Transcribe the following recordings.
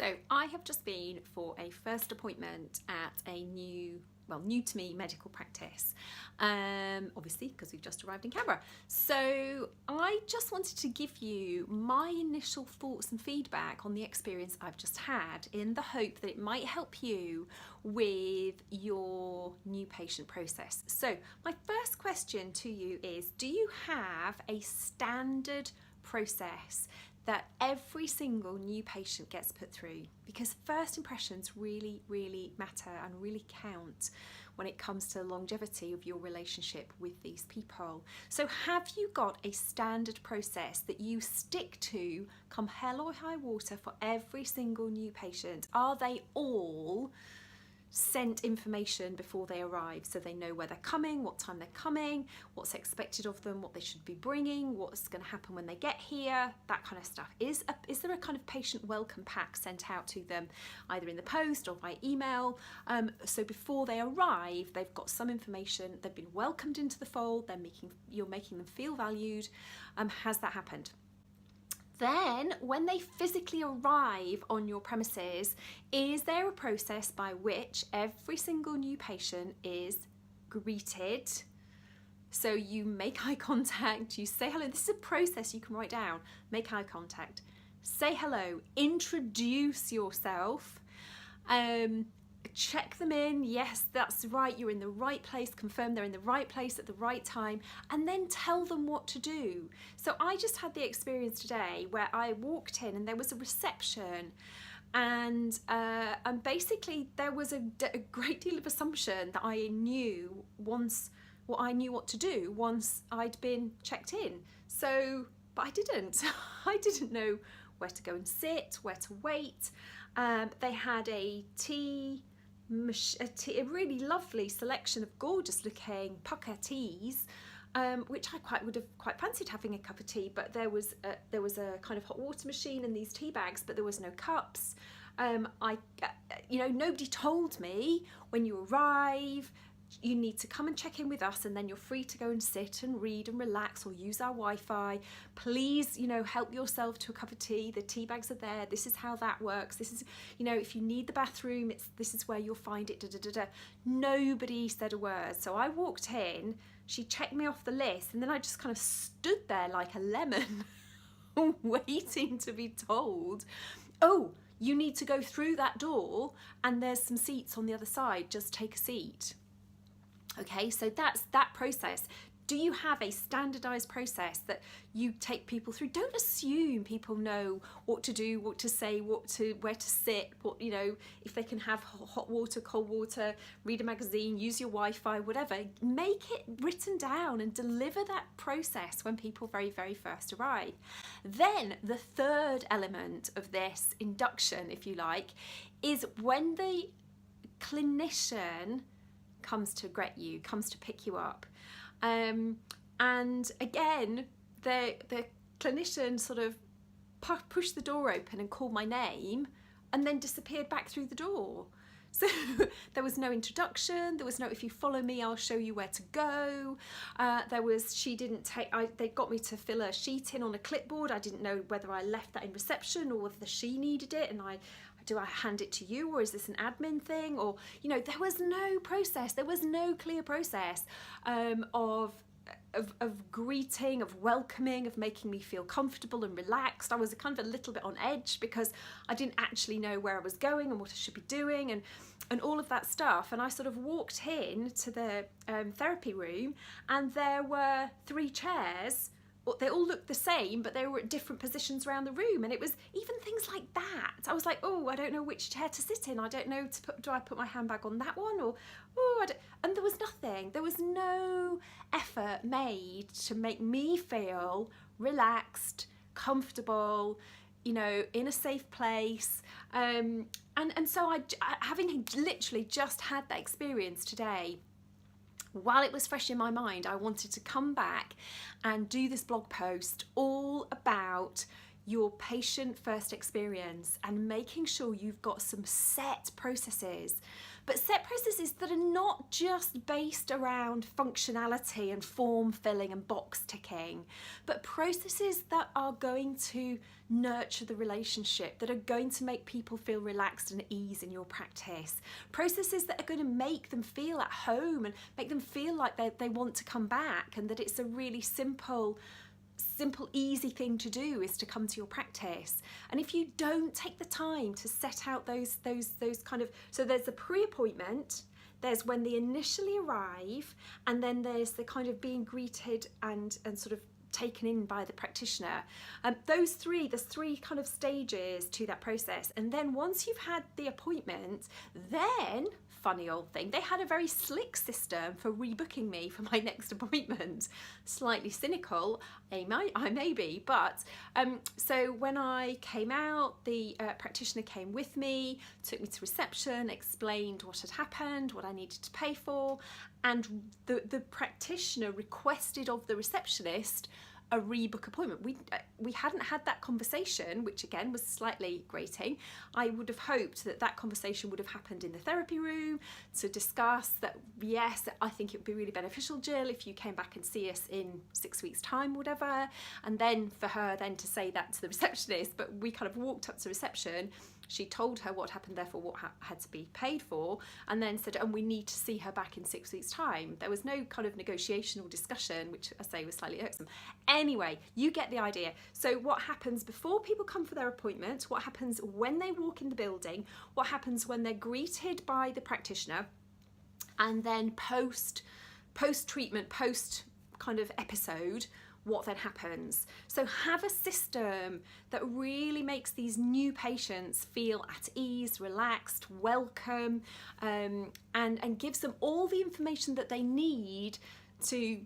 So I have just been for a first appointment at a new to me medical practice, obviously because we've just arrived in Canberra. So I just wanted to give you my initial thoughts and feedback on the experience I've just had, in the hope that it might help you with your new patient process. So my first question to you is, do you have a standard process that every single new patient gets put through? Because first impressions really, really matter and really count when it comes to the longevity of your relationship with these people. So have you got a standard process that you stick to come hell or high water for every single new patient? Are they all sent information before they arrive, so they know where they're coming, what time they're coming, what's expected of them, what they should be bringing, what's going to happen when they get here, that kind of stuff? Is there a kind of patient welcome pack sent out to them, either in the post or by email, so before they arrive they've got some information, they've been welcomed into the fold, you're making them feel valued? Has that happened? Then, when they physically arrive on your premises, is there a process by which every single new patient is greeted? So you make eye contact, you say hello. This is a process you can write down. Make eye contact, say hello, introduce yourself, check them in, yes, that's right, you're in the right place, confirm they're in the right place at the right time, and then tell them what to do. So I just had the experience today where I walked in and there was a reception, and basically there was a great deal of assumption that I knew what to do once I'd been checked in. So, but I didn't. I didn't know where to go and sit, where to wait. They had a really lovely selection of gorgeous looking pucker teas, which I would have quite fancied having a cup of tea, but there was a kind of hot water machine and these tea bags, but there was no cups. Nobody told me when you arrive you need to come and check in with us, and then you're free to go and sit and read and relax or use our Wi-Fi. Please, help yourself to a cup of tea. The tea bags are there. This is how that works. This is, if you need the bathroom, this is where you'll find it. Nobody said a word. So I walked in, she checked me off the list, and then I just kind of stood there like a lemon waiting to be told, oh, you need to go through that door and there's some seats on the other side, just take a seat. Okay, so that's that process. Do you have a standardized process that you take people through? Don't assume people know what to do, what to say, where to sit, if they can have hot water, cold water, read a magazine, use your Wi-Fi, whatever. Make it written down and deliver that process when people very, very first arrive. Then the third element of this induction, if you like, is when the clinician comes to comes to pick you up. And again, the clinician sort of pushed the door open and called my name and then disappeared back through the door. So there was no introduction, there was no, if you follow me, I'll show you where to go. They got me to fill a sheet in on a clipboard. I didn't know whether I left that in reception or whether she needed it, and do I hand it to you, or is this an admin thing? Or, there was no process, there was no clear process of greeting, of welcoming, of making me feel comfortable and relaxed. I was kind of a little bit on edge because I didn't actually know where I was going and what I should be doing and all of that stuff. And I sort of walked in to the therapy room, and there were 3 chairs. They all looked the same, but they were at different positions around the room, and it was even things like that. I was like, oh, I don't know which chair to sit in. I don't know do I put my handbag on that one, or and there was nothing. There was no effort made to make me feel relaxed, comfortable, in a safe place. And so I, having literally just had that experience today, while it was fresh in my mind, I wanted to come back and do this blog post all about your patient first experience and making sure you've got some set processes, but set processes that are not just based around functionality and form filling and box ticking, but processes that are going to nurture the relationship, that are going to make people feel relaxed and at ease in your practice, processes that are going to make them feel at home and make them feel like they want to come back, and that it's a really simple, easy thing to do is to come to your practice. And if you don't take the time to set out those kind of, so there's the pre-appointment, there's when they initially arrive, and then there's the kind of being greeted and sort of taken in by the practitioner. There's three kind of stages to that process. And then once you've had the appointment, then, funny old thing, they had a very slick system for rebooking me for my next appointment. Slightly cynical, I may be, but so when I came out, the practitioner came with me, took me to reception, explained what had happened, what I needed to pay for, and the practitioner requested of the receptionist a rebook appointment. We hadn't had that conversation, which again was slightly grating. I would have hoped that that conversation would have happened in the therapy room to discuss that, yes, I think it would be really beneficial, Jill, if you came back and see us in 6 weeks' time, whatever, and then for her then to say that to the receptionist. But we kind of walked up to reception, she told her what happened, therefore what had to be paid for, and then said, and we need to see her back in 6 weeks' time. There was no kind of negotiation or discussion, which I say was slightly irksome. Anyway, you get the idea. So what happens before people come for their appointment, what happens when they walk in the building, what happens when they're greeted by the practitioner, and then post-treatment, post kind of episode, what then happens. So have a system that really makes these new patients feel at ease, relaxed, welcome, and gives them all the information that they need to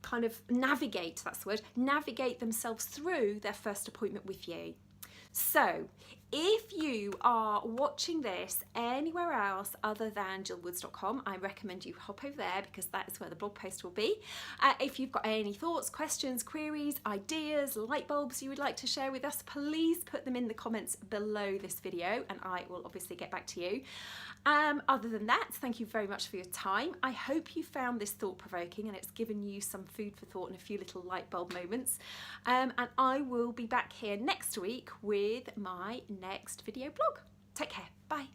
kind of navigate, that's the word, navigate themselves through their first appointment with you. So if you are watching this anywhere else other than jillwoods.com, I recommend you hop over there because that is where the blog post will be. If you've got any thoughts, questions, queries, ideas, light bulbs you would like to share with us, please put them in the comments below this video and I will obviously get back to you. Other than that, thank you very much for your time. I hope you found this thought-provoking and it's given you some food for thought and a few little light bulb moments. And I will be back here next week with my next video blog. Take care. Bye.